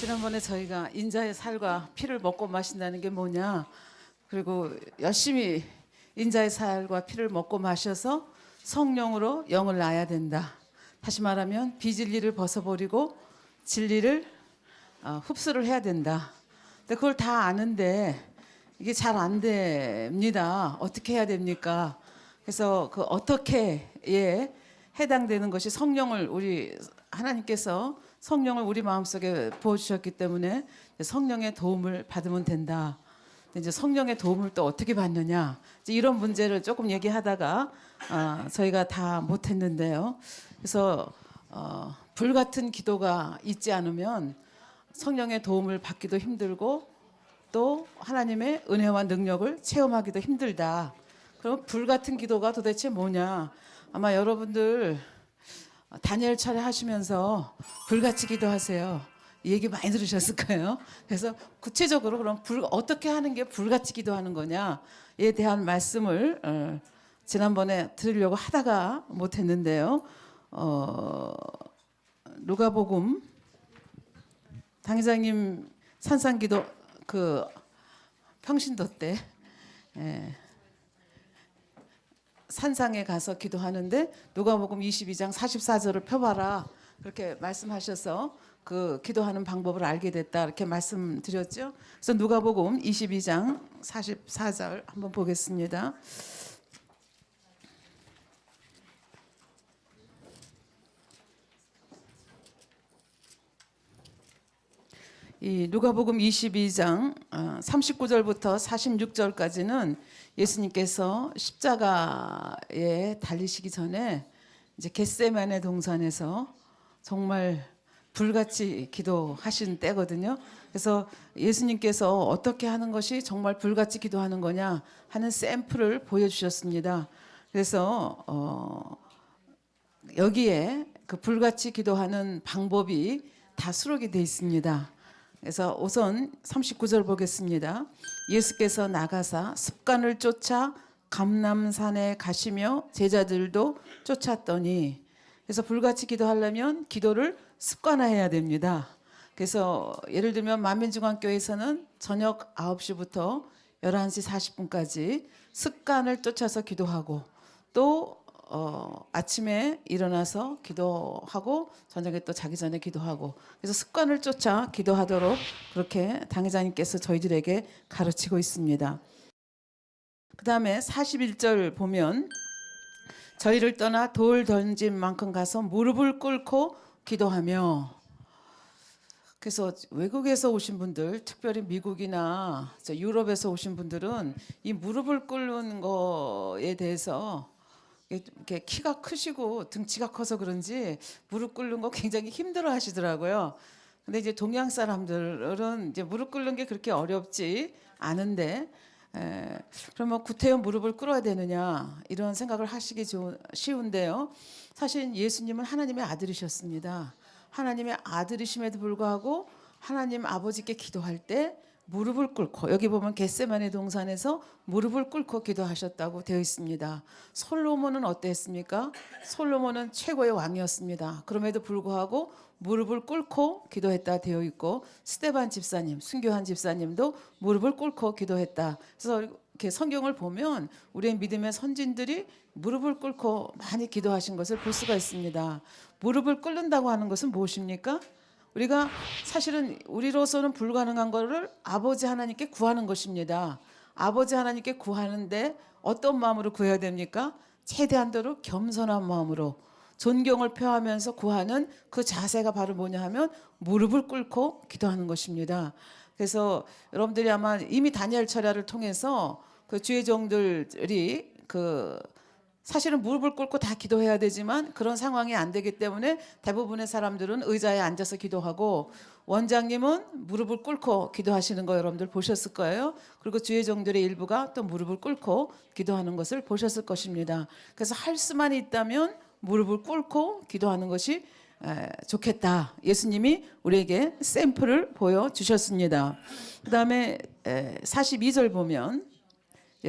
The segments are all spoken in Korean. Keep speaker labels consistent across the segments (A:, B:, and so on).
A: 지난번에 저희가 인자의 살과 피를 먹고 마신다는 게 뭐냐, 그리고 열심히 인자의 살과 피를 먹고 마셔서 성령으로 영을 낳아야 된다. 다시 말하면 비진리를 벗어버리고 진리를 흡수를 해야 된다. 근데 그걸 다 아는데 이게 잘 안 됩니다. 어떻게 해야 됩니까? 그래서 그 어떻게에 해당되는 것이 성령을 우리 하나님께서 성령을 우리 마음속에 부어주셨기 때문에 성령의 도움을 받으면 된다. 이제 성령의 도움을 또 어떻게 받느냐, 이제 이런 문제를 조금 얘기하다가 저희가 다 못했는데요. 그래서 불같은 기도가 있지 않으면 성령의 도움을 받기도 힘들고 또 하나님의 은혜와 능력을 체험하기도 힘들다. 그럼 불같은 기도가 도대체 뭐냐? 아마 여러분들 다니엘 차례 하시면서 불같이 기도하세요. 이 얘기 많이 들으셨을 거예요. 그래서 구체적으로 그럼 어떻게 하는 게 불같이 기도하는 거냐에 대한 말씀을 지난번에 드리려고 하다가 못했는데요. 누가복음 당회장님 산상기도 그 평신도 때 산상에 가서 기도하는데 누가복음 22장 44절을 펴봐라 그렇게 말씀하셔서 그 기도하는 방법을 알게 됐다 이렇게 말씀드렸죠. 그래서 누가복음 22장 44절 한번 보겠습니다. 이 누가복음 22장 39절부터 46절까지는 예수님께서 십자가에 달리시기 전에 이제 겟세마네 동산에서 정말 불같이 기도하신 때거든요. 그래서 예수님께서 어떻게 하는 것이 정말 불같이 기도하는 거냐 하는 샘플을 보여주셨습니다. 그래서 여기에 그 불같이 기도하는 방법이 다 수록이 되어 있습니다. 그래서 우선 39절 보겠습니다. 예수께서 나가사 습관을 쫓아 감람산에 가시며 제자들도 쫓았더니, 그래서 불같이 기도하려면 기도를 습관화해야 됩니다. 그래서 예를 들면 만민중앙교회에서는 저녁 9시부터 11시 40분까지 습관을 쫓아서 기도하고 또 아침에 일어나서 기도하고 저녁에 또 자기 전에 기도하고, 그래서 습관을 쫓아 기도하도록 그렇게 당회장님께서 저희들에게 가르치고 있습니다. 그 다음에 41절 보면 저희를 떠나 돌 던진 만큼 가서 무릎을 꿇고 기도하며, 그래서 외국에서 오신 분들, 특별히 미국이나 유럽에서 오신 분들은 이 무릎을 꿇는 거에 대해서 이렇게 키가 크시고 등치가 커서 그런지 무릎 꿇는 거 굉장히 힘들어 하시더라고요. 근데 이제 동양 사람들은 이제 무릎 꿇는 게 그렇게 어렵지 않은데, 그러면 구태여 무릎을 꿇어야 되느냐 이런 생각을 하시기 쉬운데요. 사실 예수님은 하나님의 아들이셨습니다. 하나님의 아들이심에도 불구하고 하나님 아버지께 기도할 때 무릎을 꿇고, 여기 보면 겟세마네 동산에서 무릎을 꿇고 기도하셨다고 되어 있습니다. 솔로몬은 어땠습니까? 솔로몬은 최고의 왕이었습니다. 그럼에도 불구하고 무릎을 꿇고 기도했다 되어 있고, 스데반 집사님, 순교한 집사님도 무릎을 꿇고 기도했다. 그래서 이렇게 성경을 보면 우리의 믿음의 선진들이 무릎을 꿇고 많이 기도하신 것을 볼 수가 있습니다. 무릎을 꿇는다고 하는 것은 무엇입니까? 우리가 사실은 우리로서는 불가능한 것을 아버지 하나님께 구하는 것입니다. 아버지 하나님께 구하는데 어떤 마음으로 구해야 됩니까? 최대한도로 겸손한 마음으로 존경을 표하면서 구하는 그 자세가 바로 뭐냐 하면 무릎을 꿇고 기도하는 것입니다. 그래서 여러분들이 아마 이미 다니엘 철야를 통해서 그 주의 종들이 사실은 무릎을 꿇고 다 기도해야 되지만 그런 상황이 안 되기 때문에 대부분의 사람들은 의자에 앉아서 기도하고, 원장님은 무릎을 꿇고 기도하시는 거 여러분들 보셨을 거예요. 그리고 주의 종들의 일부가 또 무릎을 꿇고 기도하는 것을 보셨을 것입니다. 그래서 할 수만 있다면 무릎을 꿇고 기도하는 것이 좋겠다. 예수님이 우리에게 샘플을 보여주셨습니다. 그 다음에 42절 보면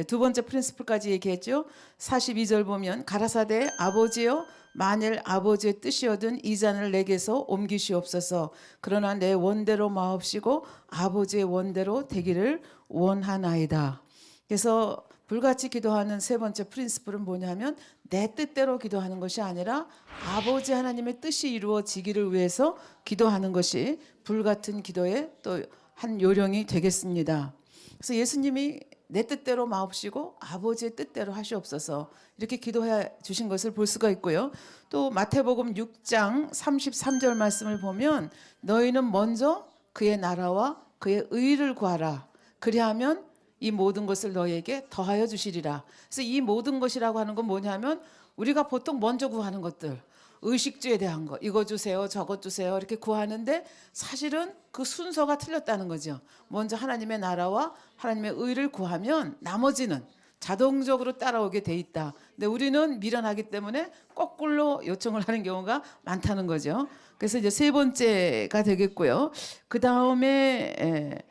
A: 두 번째 프린시플까지 얘기했죠. 42절 보면 가라사대 아버지여 만일 아버지의 뜻이거든 이 잔을 내게서 옮기시옵소서. 그러나 내 원대로 마옵시고 아버지의 원대로 되기를 원하나이다. 그래서 불같이 기도하는 세 번째 프린시플은 뭐냐면 내 뜻대로 기도하는 것이 아니라 아버지 하나님의 뜻이 이루어지기를 위해서 기도하는 것이 불같은 기도의 또 한 요령이 되겠습니다. 그래서 예수님이 내 뜻대로 마옵시고 아버지의 뜻대로 하시옵소서 이렇게 기도해 주신 것을 볼 수가 있고요. 또 마태복음 6장 33절 말씀을 보면 너희는 먼저 그의 나라와 그의 의를 구하라. 그리하면 이 모든 것을 너희에게 더하여 주시리라. 그래서 이 모든 것이라고 하는 건 뭐냐면 우리가 보통 먼저 구하는 것들, 의식주에 대한 거, 이거 주세요, 저거 주세요 이렇게 구하는데 사실은 그 순서가 틀렸다는 거죠. 먼저 하나님의 나라와 하나님의 의를 구하면 나머지는 자동적으로 따라오게 돼 있다. 근데 우리는 미련하기 때문에 거꾸로 요청을 하는 경우가 많다는 거죠. 그래서 이제 세 번째가 되겠고요. 그 다음에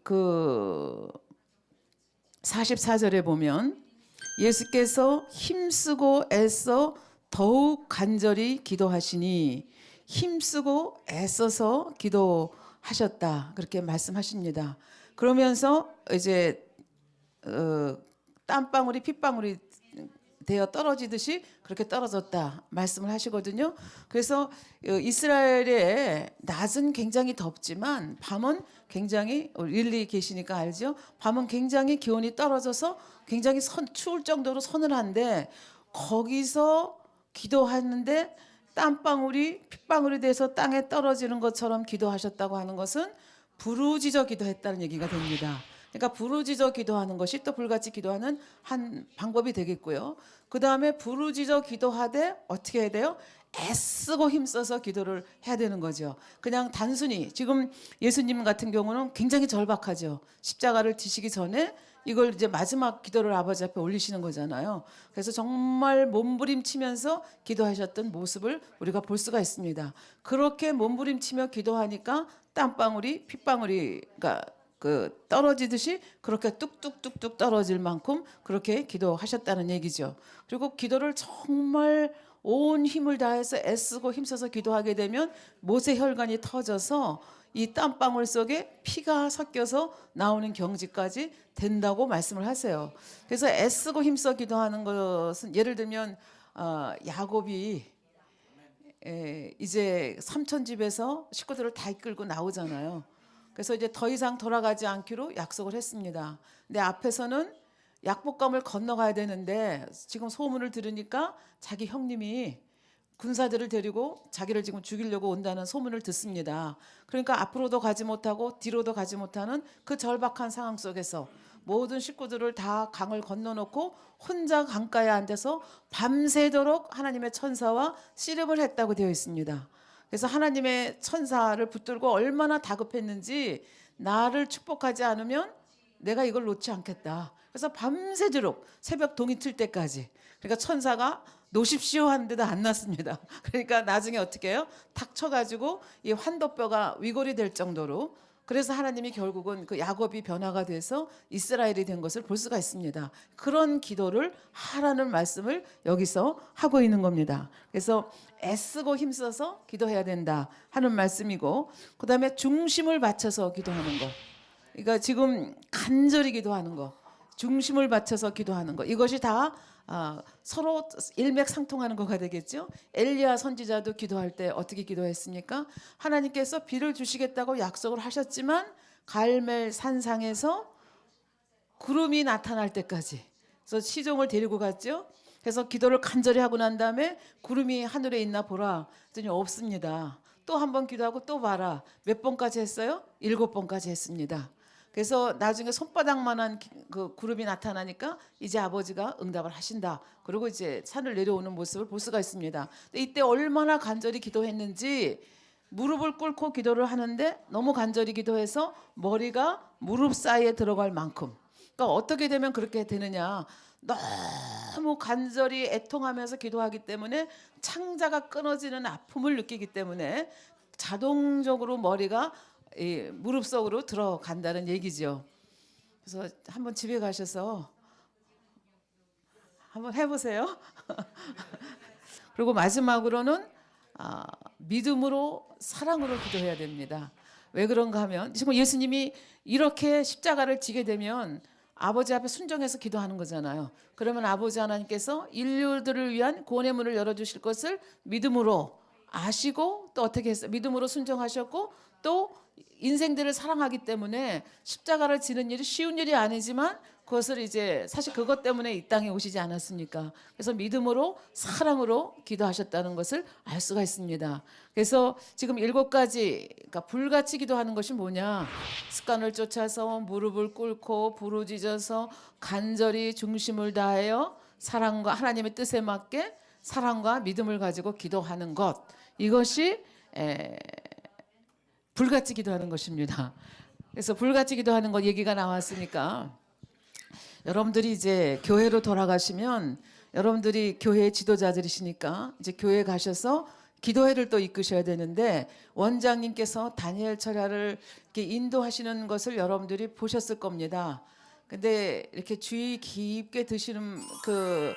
A: 그 44절에 보면 예수께서 힘쓰고 애써 더욱 간절히 기도하시니 힘쓰고 애써서 기도하셨다 그렇게 말씀하십니다. 그러면서 이제 땀방울이 핏방울이 되어 떨어지듯이 그렇게 떨어졌다 말씀을 하시거든요. 그래서 이스라엘의 낮은 굉장히 덥지만 밤은 굉장히 릴리 계시니까 알죠. 밤은 굉장히 기온이 떨어져서 굉장히 추울 정도로 서늘한데 거기서 기도하는데 땀방울이 핏방울이 돼서 땅에 떨어지는 것처럼 기도하셨다고 하는 것은 부르짖어 기도했다는 얘기가 됩니다. 그러니까 부르짖어 기도하는 것이 또 불같이 기도하는 한 방법이 되겠고요. 그 다음에 부르짖어 기도하되 어떻게 해야 돼요? 애쓰고 힘써서 기도를 해야 되는 거죠. 그냥 단순히 지금 예수님 같은 경우는 굉장히 절박하죠. 십자가를 지시기 전에 이걸 이제 마지막 기도를 아버지 앞에 올리시는 거잖아요. 그래서 정말 몸부림치면서 기도하셨던 모습을 우리가 볼 수가 있습니다. 그렇게 몸부림치며 기도하니까 땀방울이 핏방울이가 그 떨어지듯이 그렇게 뚝뚝뚝뚝 떨어질 만큼 그렇게 기도하셨다는 얘기죠. 그리고 기도를 정말 온 힘을 다해서 애쓰고 힘써서 기도하게 되면 모세혈관이 터져서 이 땀방울 속에 피가 섞여서 나오는 경지까지 된다고 말씀을 하세요. 그래서 애쓰고 힘써 기도하는 것은 예를 들면 야곱이 이제 삼촌 집에서 식구들을 다 이끌고 나오잖아요. 그래서 이제 더 이상 돌아가지 않기로 약속을 했습니다. 근데 앞에서는 약복강을 건너가야 되는데 지금 소문을 들으니까 자기 형님이 군사들을 데리고 자기를 지금 죽이려고 온다는 소문을 듣습니다. 그러니까 앞으로도 가지 못하고 뒤로도 가지 못하는 그 절박한 상황 속에서 모든 식구들을 다 강을 건너놓고 혼자 강가에 앉아서 밤새도록 하나님의 천사와 씨름을 했다고 되어 있습니다. 그래서 하나님의 천사를 붙들고 얼마나 다급했는지 나를 축복하지 않으면 내가 이걸 놓지 않겠다. 그래서 밤새도록 새벽 동이 틀 때까지. 그러니까 천사가 놓으십시오 하는데도 안 났습니다. 그러니까 나중에 어떻게 해요? 탁 쳐가지고 이 환도뼈가 위골이 될 정도로 그래서 하나님이 결국은 그 야곱이 변화가 돼서 이스라엘이 된 것을 볼 수가 있습니다. 그런 기도를 하라는 말씀을 여기서 하고 있는 겁니다. 그래서 애쓰고 힘써서 기도해야 된다 하는 말씀이고 그다음에 중심을 맞춰서 기도하는 거. 그러니까 지금 간절히 기도하는 거. 중심을 맞춰서 기도하는 거. 이것이 다 서로 일맥상통하는 거가 되겠죠. 엘리야 선지자도 기도할 때 어떻게 기도했습니까? 하나님께서 비를 주시겠다고 약속을 하셨지만 갈멜 산상에서 구름이 나타날 때까지 그래서 시종을 데리고 갔죠. 그래서 기도를 간절히 하고 난 다음에 구름이 하늘에 있나 보라 했더니 없습니다. 또 한 번 기도하고 또 봐라. 몇 번까지 했어요? 7번까지 했습니다. 그래서 나중에 손바닥만한 그 구름이 나타나니까 이제 아버지가 응답을 하신다. 그리고 이제 산을 내려오는 모습을 볼 수가 있습니다. 이때 얼마나 간절히 기도했는지 무릎을 꿇고 기도를 하는데 너무 간절히 기도해서 머리가 무릎 사이에 들어갈 만큼. 그러니까 어떻게 되면 그렇게 되느냐. 너무 간절히 애통하면서 기도하기 때문에 창자가 끊어지는 아픔을 느끼기 때문에 자동적으로 머리가 이 무릎 속으로 들어간다는 얘기죠. 그래서 한번 집에 가셔서 한번 해보세요. 그리고 마지막으로는 믿음으로 사랑으로 기도해야 됩니다. 왜 그런가 하면 지금 예수님이 이렇게 십자가를 지게 되면 아버지 앞에 순종해서 기도하는 거잖아요. 그러면 아버지 하나님께서 인류들을 위한 구원의 문을 열어주실 것을 믿음으로 아시고 또 어떻게 했어요? 믿음으로 순종하셨고 또 인생들을 사랑하기 때문에 십자가를 지는 일이 쉬운 일이 아니지만 그것을 이제 사실 그것 때문에 이 땅에 오시지 않았습니까? 그래서 믿음으로 사랑으로 기도하셨다는 것을 알 수가 있습니다. 그래서 지금 7가지 그러니까 불같이 기도하는 것이 뭐냐? 습관을 쫓아서 무릎을 꿇고 부르짖어서 간절히 중심을 다하여 사랑과 하나님의 뜻에 맞게 사랑과 믿음을 가지고 기도하는 것, 이것이 불같이 기도하는 것입니다. 그래서 불같이 기도하는 것 얘기가 나왔으니까 여러분들이 이제 교회로 돌아가시면 여러분들이 교회 지도자들이시니까 이제 교회 가셔서 기도회를 또 이끄셔야 되는데 원장님께서 다니엘 철야를 이렇게 인도하시는 것을 여러분들이 보셨을 겁니다. 근데 이렇게 주의 깊게 드시는 그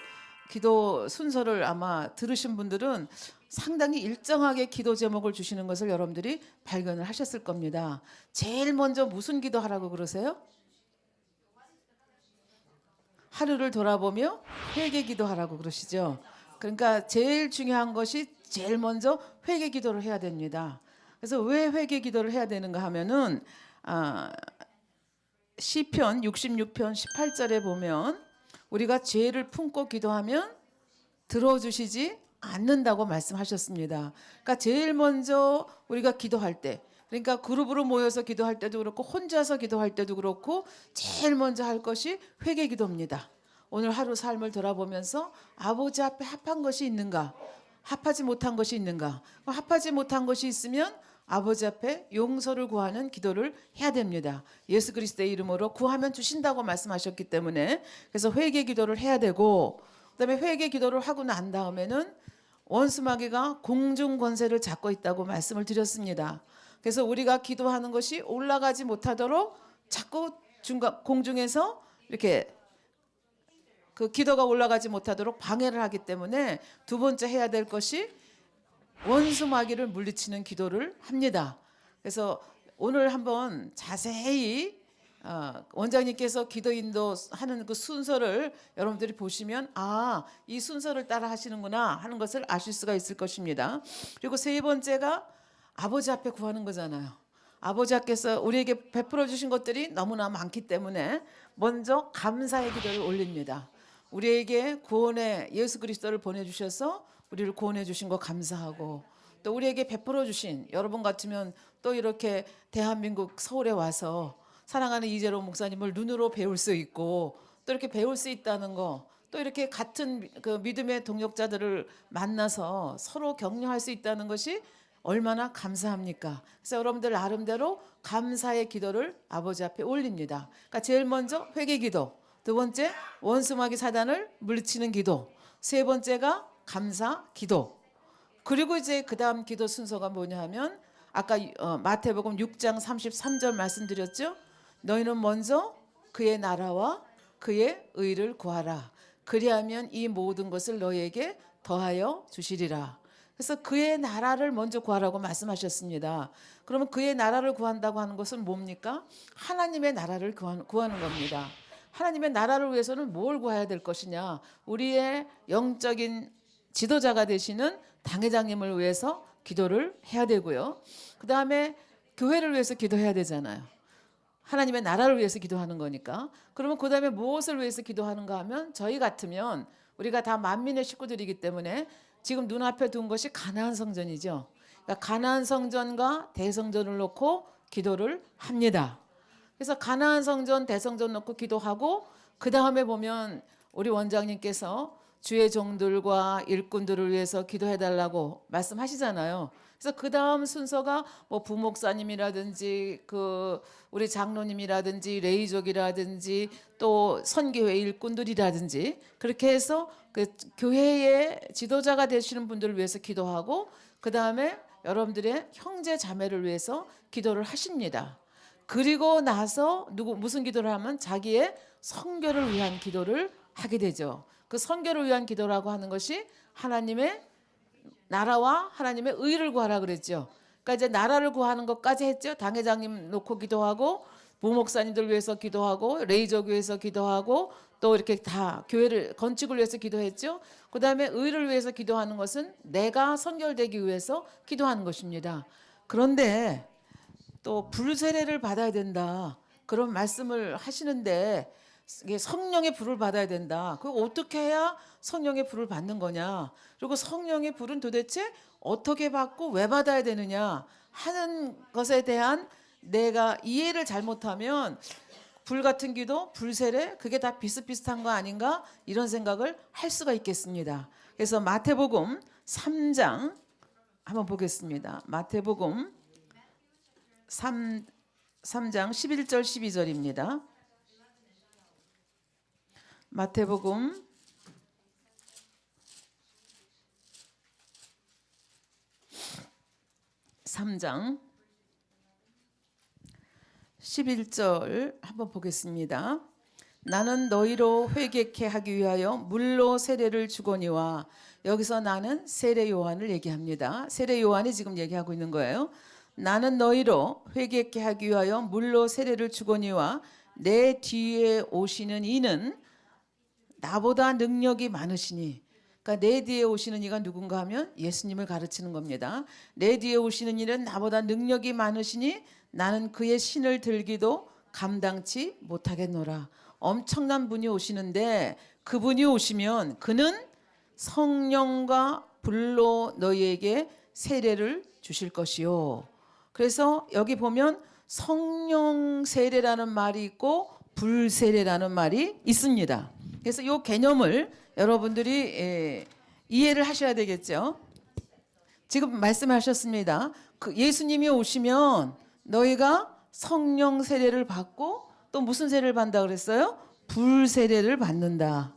A: 기도 순서를 아마 들으신 분들은 상당히 일정하게 기도 제목을 주시는 것을 여러분들이 발견을 하셨을 겁니다. 제일 먼저 무슨 기도하라고 그러세요? 하루를 돌아보며 회개 기도하라고 그러시죠. 그러니까 제일 중요한 것이 제일 먼저 회개 기도를 해야 됩니다. 그래서 왜 회개 기도를 해야 되는가 하면은 시편 66편 18절에 보면 우리가 죄를 품고 기도하면 들어주시지 않는다고 말씀하셨습니다. 그러니까 제일 먼저 우리가 기도할 때, 그러니까 그룹으로 모여서 기도할 때도 그렇고 혼자서 기도할 때도 그렇고 제일 먼저 할 것이 회개 기도입니다. 오늘 하루 삶을 돌아보면서 아버지 앞에 합한 것이 있는가, 합하지 못한 것이 있는가. 합하지 못한 것이 있으면 아버지 앞에 용서를 구하는 기도를 해야 됩니다. 예수 그리스도의 이름으로 구하면 주신다고 말씀하셨기 때문에 그래서 회개 기도를 해야 되고, 그다음에 회개 기도를 하고 난 다음에는 원수마귀가 공중 권세를 잡고 있다고 말씀을 드렸습니다. 그래서 우리가 기도하는 것이 올라가지 못하도록 자꾸 공중에서 이렇게 그 기도가 올라가지 못하도록 방해를 하기 때문에 두 번째 해야 될 것이 원수 마귀를 물리치는 기도를 합니다. 그래서 오늘 한번 자세히 원장님께서 기도 인도하는 그 순서를 여러분들이 보시면 이 순서를 따라 하시는구나 하는 것을 아실 수가 있을 것입니다. 그리고 세 번째가 아버지 앞에 구하는 거잖아요. 아버지 앞에서 우리에게 베풀어 주신 것들이 너무나 많기 때문에 먼저 감사의 기도를 올립니다. 우리에게 구원의 예수 그리스도를 보내주셔서 우리를 구원해 주신 거 감사하고, 또 우리에게 베풀어 주신, 여러분 같으면 또 이렇게 대한민국 서울에 와서 사랑하는 이재로 목사님을 눈으로 배울 수 있고 또 이렇게 배울 수 있다는 거, 또 이렇게 같은 그 믿음의 동역자들을 만나서 서로 격려할 수 있다는 것이 얼마나 감사합니까? 그래서 여러분들 나름대로 감사의 기도를 아버지 앞에 올립니다. 그러니까 제일 먼저 회개 기도, 두 번째 원수마귀 사단을 물리치는 기도, 세 번째가 감사 기도. 그리고 이제 그다음 기도 순서가 뭐냐 하면 아까 마태복음 6장 33절 말씀드렸죠. 너희는 먼저 그의 나라와 그의 의를 구하라. 그리하면 이 모든 것을 너희에게 더하여 주시리라. 그래서 그의 나라를 먼저 구하라고 말씀하셨습니다. 그러면 그의 나라를 구한다고 하는 것은 뭡니까? 하나님의 나라를 구하는 겁니다. 하나님의 나라를 위해서는 뭘 구해야 될 것이냐? 우리의 영적인 지도자가 되시는 당회장님을 위해서 기도를 해야 되고요. 그 다음에 교회를 위해서 기도해야 되잖아요. 하나님의 나라를 위해서 기도하는 거니까. 그러면 그 다음에 무엇을 위해서 기도하는가 하면 저희 같으면 우리가 다 만민의 식구들이기 때문에 지금 눈앞에 둔 것이 가나안 성전이죠. 그러니까 가나안 성전과 대성전을 놓고 기도를 합니다. 그래서 가나안 성전, 대성전 놓고 기도하고 그 다음에 보면 우리 원장님께서 주의 종들과 일꾼들을 위해서 기도해달라고 말씀하시잖아요. 그래서 그 다음 순서가 뭐 부목사님이라든지 그 우리 장로님이라든지 레이족이라든지 또 선교회 일꾼들이라든지 그렇게 해서 그 교회의 지도자가 되시는 분들을 위해서 기도하고 그 다음에 여러분들의 형제 자매를 위해서 기도를 하십니다. 그리고 나서 무슨 기도를 하면 자기의 선교를 위한 기도를 하게 되죠. 그 선교를 위한 기도라고 하는 것이 하나님의 나라와 하나님의 의를 구하라 그랬죠. 그러니까 이제 나라를 구하는 것까지 했죠. 당회장님 놓고 기도하고 부목사님들 위해서 기도하고 레이저 교회에서 기도하고 또 이렇게 다 교회를 건축을 위해서 기도했죠. 그다음에 의를 위해서 기도하는 것은 내가 선결되기 위해서 기도하는 것입니다. 그런데 또 불세례를 받아야 된다. 그런 말씀을 하시는데 이게 성령의 불을 받아야 된다. 그 어떻게 해야 성령의 불을 받는 거냐? 그리고 성령의 불은 도대체 어떻게 받고 왜 받아야 되느냐 하는 것에 대한 내가 이해를 잘못하면 불 같은 기도, 불세례 그게 다 비슷비슷한 거 아닌가 이런 생각을 할 수가 있겠습니다. 그래서 마태복음 3장 한번 보겠습니다. 마태복음 3장 11절 12절입니다. 마태복음 3장 11절 한번 보겠습니다. 나는 너희로 회개케 하기 위하여 물로 세례를 주거니와 여기서 나는 세례 요한을 얘기합니다. 세례 요한이 지금 얘기하고 있는 거예요. 나는 너희로 회개케 하기 위하여 물로 세례를 주거니와 내 뒤에 오시는 이는 나보다 능력이 많으시니 그러니까 내 뒤에 오시는 이가 누군가 하면 예수님을 가르치는 겁니다. 내 뒤에 오시는 이는 나보다 능력이 많으시니 나는 그의 신을 들기도 감당치 못하겠노라. 엄청난 분이 오시는데 그분이 오시면 그는 성령과 불로 너희에게 세례를 주실 것이요. 그래서 여기 보면 성령 세례라는 말이 있고 불세례라는 말이 있습니다. 그래서 이 개념을 여러분들이 이해를 하셔야 되겠죠. 지금 말씀하셨습니다. 그 예수님이 오시면 너희가 성령 세례를 받고 또 무슨 세례를 받는다 그랬어요? 불세례를 받는다.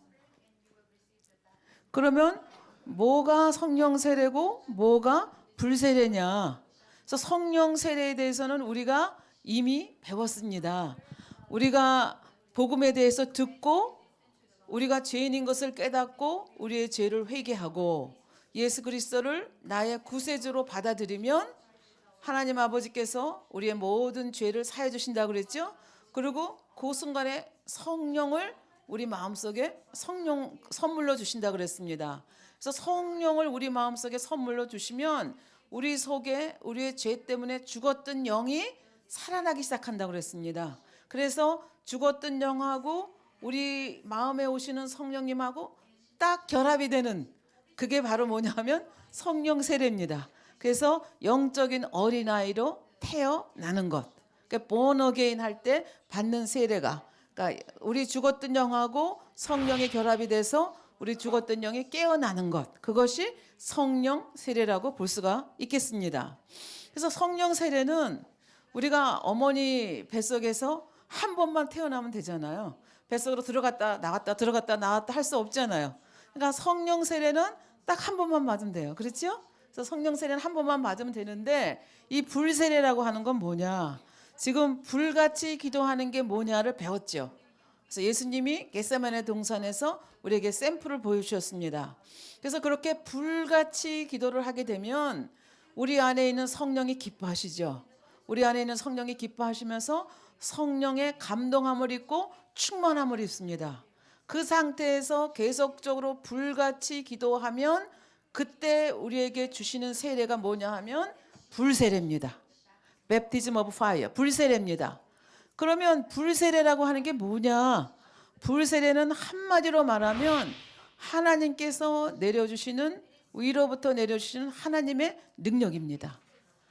A: 그러면 뭐가 성령 세례고 뭐가 불세례냐? 그래서 성령 세례에 대해서는 우리가 이미 배웠습니다. 우리가 복음에 대해서 듣고 우리가 죄인인 것을 깨닫고 우리의 죄를 회개하고 예수 그리스도를 나의 구세주로 받아들이면 하나님 아버지께서 우리의 모든 죄를 사해 주신다고 그랬죠. 그리고 그 순간에 성령을 우리 마음속에 성령 선물로 주신다고 그랬습니다. 그래서 성령을 우리 마음속에 선물로 주시면 우리 속에 우리의 죄 때문에 죽었던 영이 살아나기 시작한다고 그랬습니다. 그래서 죽었던 영하고 우리 마음에 오시는 성령님하고 딱 결합이 되는 그게 바로 뭐냐면 성령 세례입니다. 그래서 영적인 어린아이로 태어나는 것. 그러니까 born again 할 때 받는 세례가 그러니까 우리 죽었던 영하고 성령의 결합이 돼서 우리 죽었던 영이 깨어나는 것. 그것이 성령 세례라고 볼 수가 있겠습니다. 그래서 성령 세례는 우리가 어머니 뱃속에서 한 번만 태어나면 되잖아요. 뱃속으로 들어갔다 나왔다 들어갔다 나왔다 할 수 없잖아요. 그러니까 성령 세례는 딱 한 번만 맞으면 돼요. 그렇죠? 그래서 성령 세례는 한 번만 맞으면 되는데 이 불세례라고 하는 건 뭐냐? 지금 불같이 기도하는 게 뭐냐를 배웠죠. 그래서 예수님이 겟세마네 동산에서 우리에게 샘플을 보여주셨습니다. 그래서 그렇게 불같이 기도를 하게 되면 우리 안에 있는 성령이 기뻐하시죠. 우리 안에 있는 성령이 기뻐하시면서 성령의 감동함을 입고 충만함을 입습니다. 그 상태에서 계속적으로 불같이 기도하면 그때 우리에게 주시는 세례가 뭐냐 하면 불세례입니다. Baptism of Fire, 불세례입니다. 그러면 불세례라고 하는 게 뭐냐? 불세례는 한마디로 말하면 하나님께서 내려주시는 위로부터 내려주시는 하나님의 능력입니다.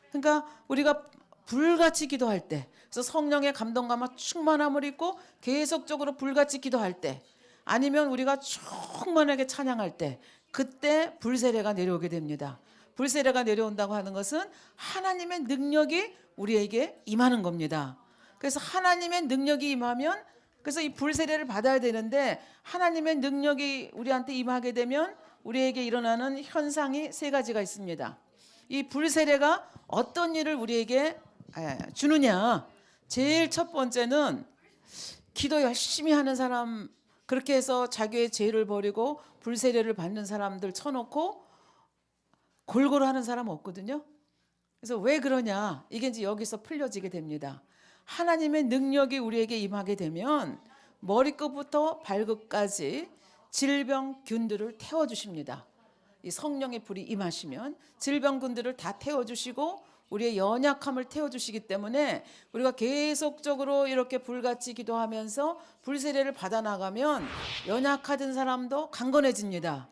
A: 그러니까 우리가 불같이 기도할 때, 그래서 성령의 감동감과 충만함을 입고 계속적으로 불같이 기도할 때, 아니면 우리가 충만하게 찬양할 때, 그때 불세례가 내려오게 됩니다. 불세례가 내려온다고 하는 것은 하나님의 능력이 우리에게 임하는 겁니다. 그래서 하나님의 능력이 임하면 그래서 이 불세례를 받아야 되는데 하나님의 능력이 우리한테 임하게 되면 우리에게 일어나는 현상이 세 가지가 있습니다. 이 불세례가 어떤 일을 우리에게 주느냐? 제일 첫 번째는 기도 열심히 하는 사람 그렇게 해서 자기의 죄를 버리고 불세례를 받는 사람들 쳐놓고 골고루 하는 사람 없거든요. 그래서 왜 그러냐? 이게 이제 여기서 풀려지게 됩니다. 하나님의 능력이 우리에게 임하게 되면 머리끝부터 발끝까지 질병균들을 태워주십니다. 이 성령의 불이 임하시면 질병균들을 다 태워주시고 우리의 연약함을 태워주시기 때문에 우리가 계속적으로 이렇게 불같이 기도하면서 불세례를 받아나가면 연약하던 사람도 강건해집니다.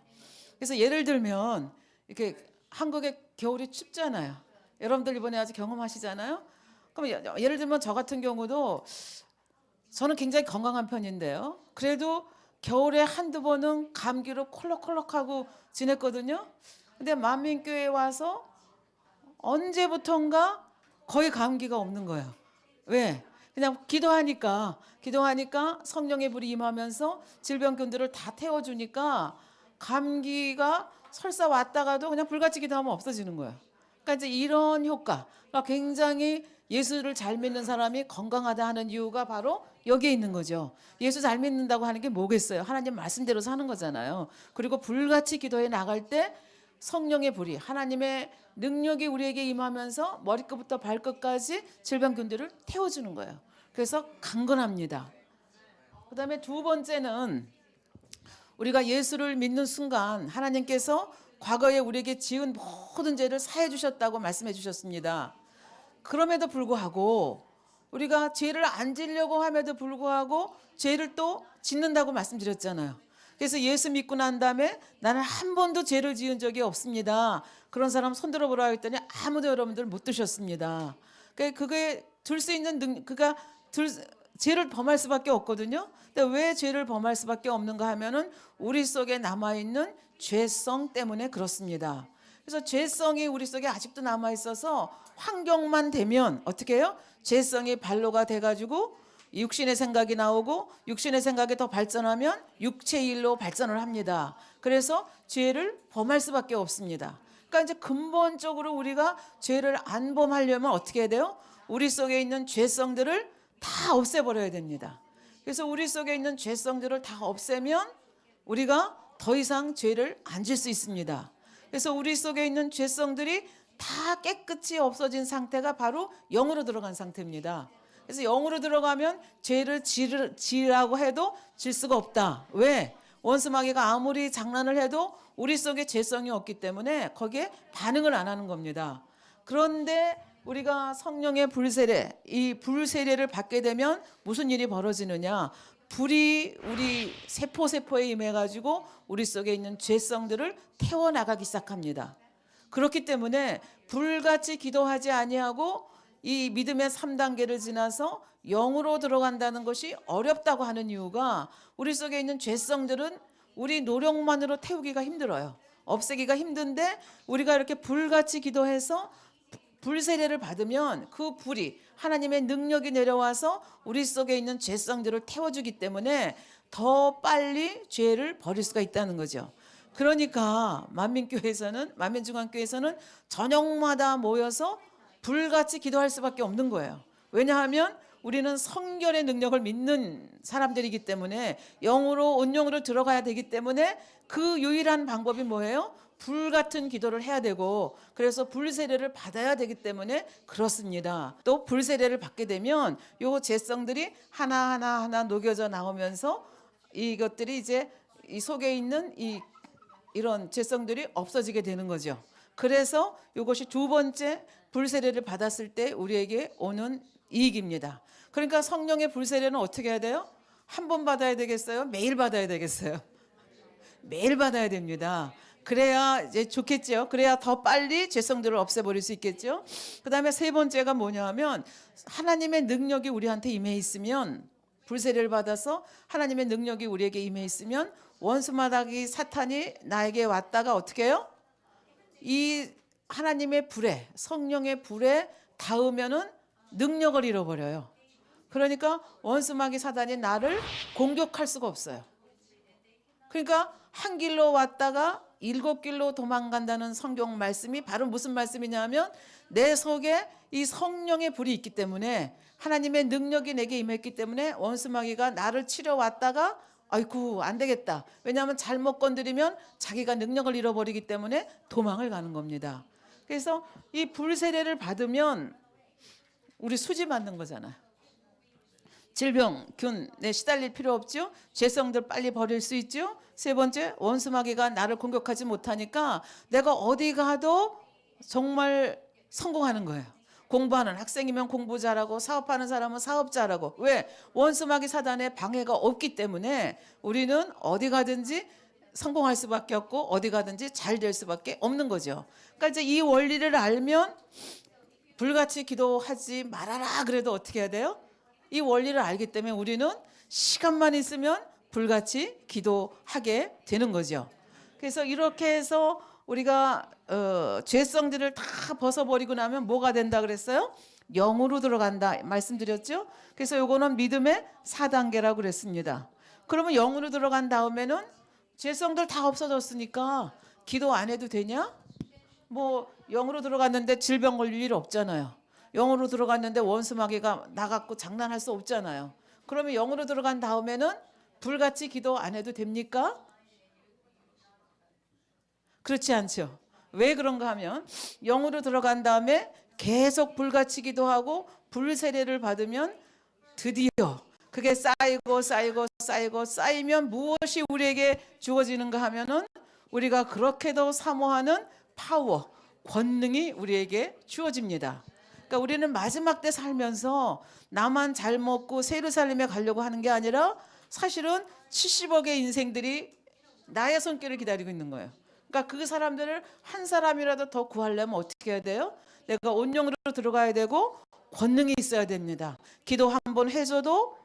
A: 그래서 예를 들면 이렇게 한국의 겨울이 춥잖아요. 여러분들 이번에 아직 경험하시잖아요. 그럼 예를 들면 저 같은 경우도 저는 굉장히 건강한 편인데요. 그래도 겨울에 한두 번은 감기로 콜록콜록하고 지냈거든요. 근데 만민교회에 와서 언제부턴가 거의 감기가 없는 거예요. 왜? 그냥 기도하니까 성령의 불이 임하면서 질병균들을 다 태워주니까 감기가 설사 왔다가도 그냥 불같이 기도하면 없어지는 거예요. 그러니까 이제 이런 효과가 굉장히 예수를 잘 믿는 사람이 건강하다 하는 이유가 바로 여기에 있는 거죠. 예수 잘 믿는다고 하는 게 뭐겠어요? 하나님 말씀대로 사는 거잖아요. 그리고 불같이 기도해 나갈 때 성령의 불이 하나님의 능력이 우리에게 임하면서 머리끝부터 발끝까지 질병균들을 태워주는 거예요. 그래서 강건합니다. 그 다음에 두 번째는 우리가 예수를 믿는 순간 하나님께서 과거에 우리에게 지은 모든 죄를 사해 주셨다고 말씀해 주셨습니다. 그럼에도 불구하고 우리가 죄를 안 지려고 함에도 불구하고 죄를 또 짓는다고 말씀드렸잖아요. 그래서 예수 믿고 난 다음에 나는 한 번도 죄를 지은 적이 없습니다. 그런 사람 손들어 보라 했더니 아무도 여러분들 못 드셨습니다. 그게 들 수 있는 죄를 범할 수밖에 없거든요. 근데 왜 죄를 범할 수밖에 없는가 하면은 우리 속에 남아 있는 죄성 때문에 그렇습니다. 그래서 죄성이 우리 속에 아직도 남아 있어서 환경만 되면 어떻게 해요? 죄성이 발로가 돼가지고 육신의 생각이 나오고 육신의 생각이 더 발전하면 육체의 일로 발전을 합니다. 그래서 죄를 범할 수밖에 없습니다. 그러니까 이제 근본적으로 우리가 죄를 안 범하려면 어떻게 해야 돼요? 우리 속에 있는 죄성들을 다 없애버려야 됩니다. 그래서 우리 속에 있는 죄성들을 다 없애면 우리가 더 이상 죄를 안 질 수 있습니다. 그래서 우리 속에 있는 죄성들이 다 깨끗이 없어진 상태가 바로 영으로 들어간 상태입니다. 그래서 영으로 들어가면 죄를 지라고 해도 질 수가 없다. 왜? 원수마귀가 아무리 장난을 해도 우리 속에 죄성이 없기 때문에 거기에 반응을 안 하는 겁니다. 그런데 우리가 성령의 불세례, 이 불세례를 받게 되면 무슨 일이 벌어지느냐? 불이 우리 세포에 임해가지고 우리 속에 있는 죄성들을 태워나가기 시작합니다. 그렇기 때문에 불같이 기도하지 아니하고 이 믿음의 3단계를 지나서 영으로 들어간다는 것이 어렵다고 하는 이유가 우리 속에 있는 죄성들은 우리 노력만으로 태우기가 힘들어요. 없애기가 힘든데 우리가 이렇게 불같이 기도해서 불세례를 받으면 그 불이 하나님의 능력이 내려와서 우리 속에 있는 죄성들을 태워주기 때문에 더 빨리 죄를 버릴 수가 있다는 거죠. 그러니까 만민중앙교회에서는 저녁마다 모여서 불같이 기도할 수밖에 없는 거예요. 왜냐하면 우리는 성결의 능력을 믿는 사람들이기 때문에 영으로 온영으로 들어가야 되기 때문에 그 유일한 방법이 뭐예요? 불같은 기도를 해야 되고 그래서 불세례를 받아야 되기 때문에 그렇습니다. 또 불세례를 받게 되면 요 죄성들이 하나하나 녹여져 나오면서 이것들이 이제 이 속에 있는 이런 죄성들이 없어지게 되는 거죠. 그래서 이것이 두 번째 불세례를 받았을 때 우리에게 오는 이익입니다. 그러니까 성령의 불세례는 어떻게 해야 돼요? 한 번 받아야 되겠어요? 매일 받아야 되겠어요? 매일 받아야 됩니다. 그래야 이제 좋겠죠. 그래야 더 빨리 죄성들을 없애버릴 수 있겠죠. 그 다음에 세 번째가 뭐냐 하면 하나님의 능력이 우리한테 임해 있으면 불세례를 받아서 하나님의 능력이 우리에게 임해 있으면 원수마귀 사탄이 나에게 왔다가 어떻게 해요? 이 하나님의 불에 성령의 불에 닿으면은 능력을 잃어버려요. 그러니까 원수마귀 사단이 나를 공격할 수가 없어요. 그러니까 한 길로 왔다가 7길로 도망간다는 성경 말씀이 바로 무슨 말씀이냐면 내 속에 이 성령의 불이 있기 때문에 하나님의 능력이 내게 임했기 때문에 원수마귀가 나를 치러 왔다가 아이고 안 되겠다. 왜냐하면 잘못 건드리면 자기가 능력을 잃어버리기 때문에 도망을 가는 겁니다. 그래서 이 불세례를 받으면 우리 수지 맞는 거잖아요. 질병, 균에 시달릴 필요 없죠. 죄성들 빨리 버릴 수 있죠. 세 번째, 원수마귀가 나를 공격하지 못하니까 내가 어디 가도 정말 성공하는 거예요. 공부하는 학생이면 공부 잘하고 사업하는 사람은 사업 잘하고. 왜? 원수마귀 사단의 방해가 없기 때문에 우리는 어디 가든지 성공할 수밖에 없고 어디 가든지 잘 될 수밖에 없는 거죠. 그러니까 이제 이 원리를 알면 불같이 기도하지 말아라 그래도 어떻게 해야 돼요? 이 원리를 알기 때문에 우리는 시간만 있으면 불같이 기도하게 되는 거죠. 그래서 이렇게 해서 우리가 죄성들을 다 벗어버리고 나면 뭐가 된다 그랬어요? 영으로 들어간다 말씀드렸죠. 그래서 요거는 믿음의 4단계라고 그랬습니다. 그러면 영으로 들어간 다음에는 죄성들 다 없어졌으니까 기도 안 해도 되냐? 뭐 영으로 들어갔는데 질병 걸릴 일 없잖아요. 영으로 들어갔는데 원수마귀가 나갖고 장난할 수 없잖아요. 그러면 영으로 들어간 다음에는 불같이 기도 안 해도 됩니까? 그렇지 않죠. 왜 그런가 하면 영으로 들어간 다음에 계속 불같이 기도하고 불세례를 받으면 드디어 그게 쌓이면 무엇이 우리에게 주어지는가 하면은 우리가 그렇게도 사모하는 파워, 권능이 우리에게 주어집니다. 그러니까 우리는 마지막 때 살면서 나만 잘 먹고 새 예루살렘에 가려고 하는 게 아니라 사실은 70억의 인생들이 나의 손길을 기다리고 있는 거예요. 그러니까 그 사람들을 한 사람이라도 더 구하려면 어떻게 해야 돼요? 내가 온영으로 들어가야 되고 권능이 있어야 됩니다. 기도 한 번 해줘도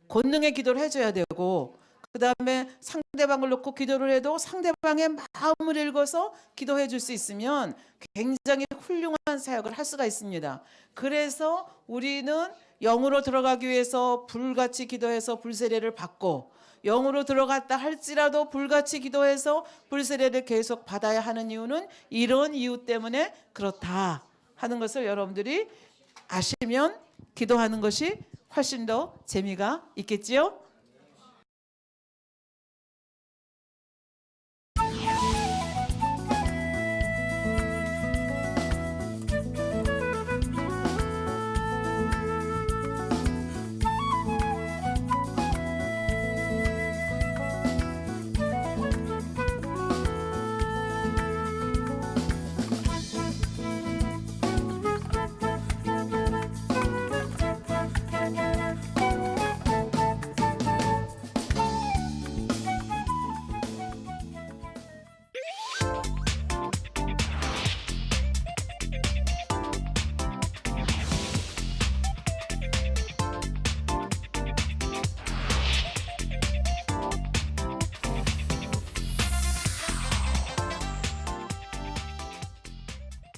A: 권능의 기도를 해줘야 되고, 그 다음에 상대방을 놓고 기도를 해도 상대방의 마음을 읽어서 기도해 줄 수 있으면 굉장히 훌륭한 사역을 할 수가 있습니다. 그래서 우리는 영으로 들어가기 위해서 불같이 기도해서 불세례를 받고, 영으로 들어갔다 할지라도 불같이 기도해서 불세례를 계속 받아야 하는 이유는 이런 이유 때문에 그렇다 하는 것을 여러분들이 아시면 기도하는 것이 훨씬 더 재미가 있겠지요?